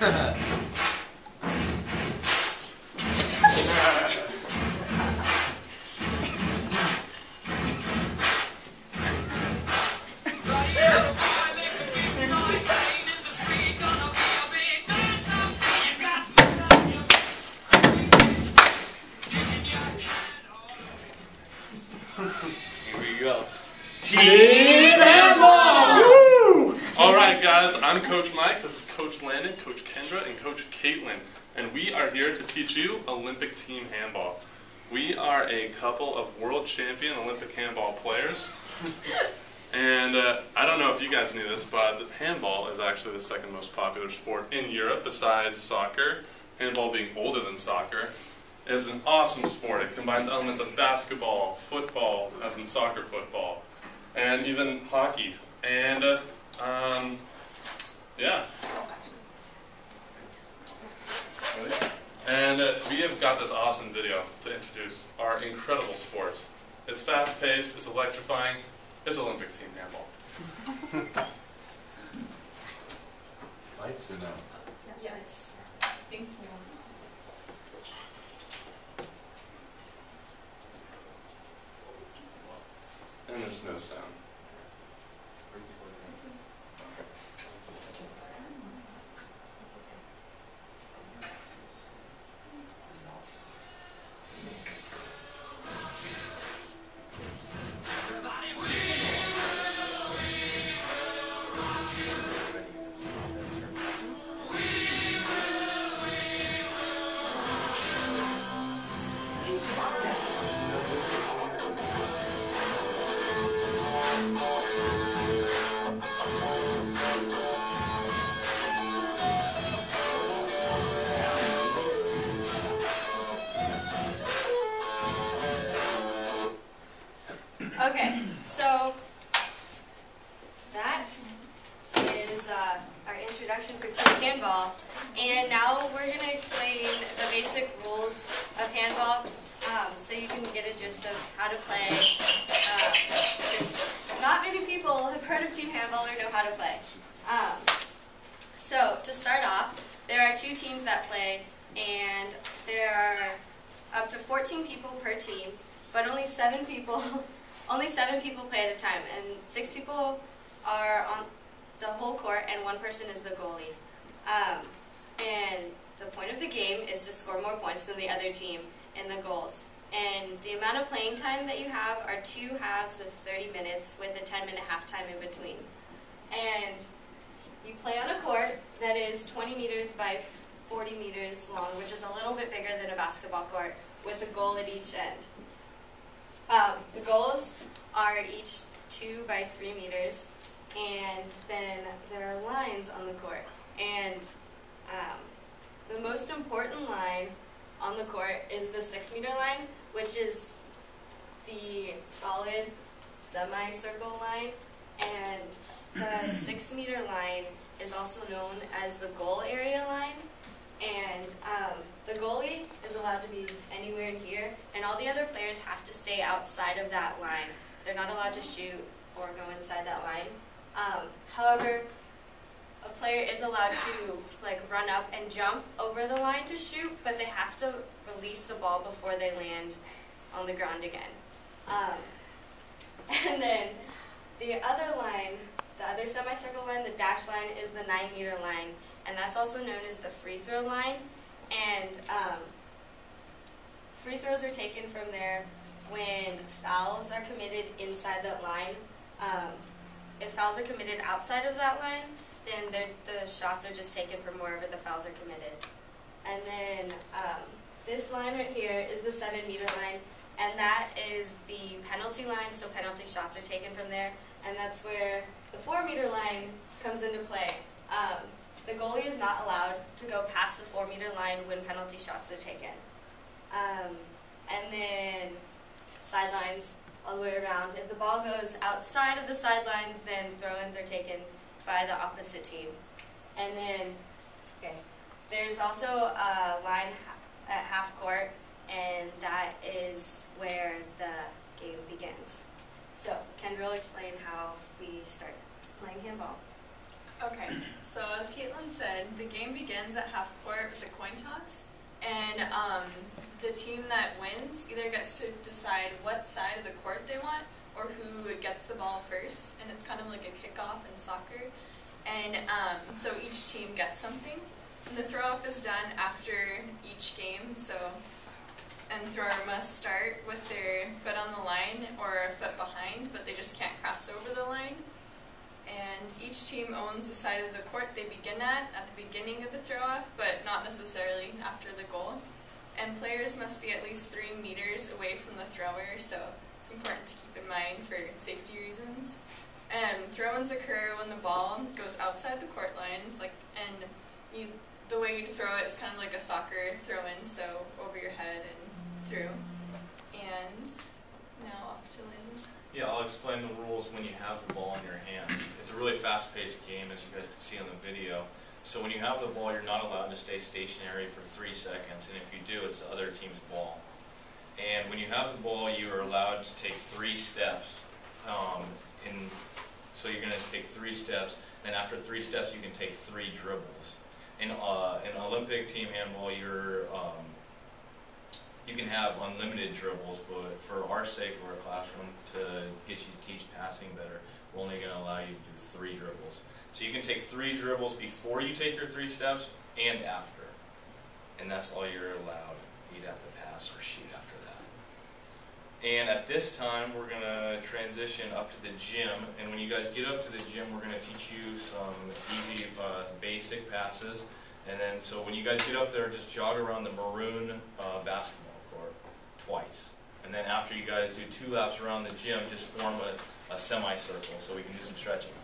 Here we go. Team Handball! Woo! Alright guys, I'm Coach Mike, this is Coach Landon, Coach Kendra, and Coach Caitlin. And we are here to teach you Olympic team handball. We are a couple of world champion Olympic handball players. And I don't know if you guys knew this, but handball is actually the second most popular sport in Europe besides soccer. Handball being older than soccer. It's an awesome sport. It combines elements of basketball, football, as in soccer football, and even hockey. And, yeah. And we have got this awesome video to introduce our incredible sport. It's fast-paced, it's electrifying, it's Olympic team handball. Lights or no? Yes. Thank you. And there's no sound. Okay, so that is our introduction for team handball, and now we're going to explain the basic rules of handball, so you can get a gist of how to play, since not many people have heard of team handball or know how to play. So to start off, there are two teams that play, and there are up to 14 people per team, but only 7 people play at a time, and 6 people are on the whole court, and 1 person is the goalie. And the point of the game is to score more points than the other team in the goals. And the amount of playing time that you have are 2 halves of 30 minutes with a 10-minute halftime in between. And you play on a court that is 20 meters by 40 meters long, which is a little bit bigger than a basketball court, with a goal at each end. The goals are each 2 by 3 meters, and then there are lines on the court. And the most important line on the court is the 6-meter line, which is the solid semicircle line, and the 6-meter line is also known as the goal area line. And the goalie is allowed to be anywhere in here, and all the other players have to stay outside of that line. They're not allowed to shoot or go inside that line. However, a player is allowed to run up and jump over the line to shoot, but they have to release the ball before they land on the ground again. And then the other line, the other semicircle line, the dash line, is the 9-meter line, and that's also known as the free throw line. And free throws are taken from there when fouls are committed inside that line. If fouls are committed outside of that line, then the shots are just taken from wherever the fouls are committed. And then this line right here is the 7-meter line, and that is the penalty line, so penalty shots are taken from there. And that's where the 4-meter line comes into play. The goalie is not allowed to go past the 4-meter line when penalty shots are taken. And then sidelines all the way around. If the ball goes outside of the sidelines, then throw-ins are taken by the opposite team. And then, there's also a line at half court, and that is where the game begins. So, Kendra will explain how we start playing handball. Okay, so as Caitlin said, the game begins at half court with a coin toss, and the team that wins either gets to decide what side of the court they want or who gets the ball first, and it's kind of like a kickoff in soccer. And so each team gets something, and the throw-off is done after each game. And thrower must start with their foot on the line or a foot behind, but they just can't cross over the line. And each team owns the side of the court they begin at the beginning of the throw-off, but not necessarily after the goal. And players must be at least 3 meters away from the thrower, so it's important to keep in mind for safety reasons. And throw-ins occur when the ball goes outside the court lines, the way you'd throw it is kind of like a soccer throw-in, so over your head and through. And now off to Lynn. Yeah, I'll explain the rules when you have the ball in your hands. It's a really fast-paced game, as you guys can see on the video. So when you have the ball, you're not allowed to stay stationary for 3 seconds, and if you do, it's the other team's ball. And when you have the ball, you are allowed to take 3 steps. So you're going to take 3 steps, and after 3 steps, you can take 3 dribbles. In Olympic team handball, you can have unlimited dribbles, but for our sake of our classroom, to get you to teach passing better, we're only going to allow you to do 3 dribbles. So you can take 3 dribbles before you take your 3 steps and after. And that's all you're allowed. You'd have to pass or shoot after that. And at this time, we're going to transition up to the gym. And when you guys get up to the gym, we're going to teach you some easy basic passes. And then, so when you guys get up there, just jog around the maroon basketball court twice. And then after you guys do 2 laps around the gym, just form a semicircle so we can do some stretching.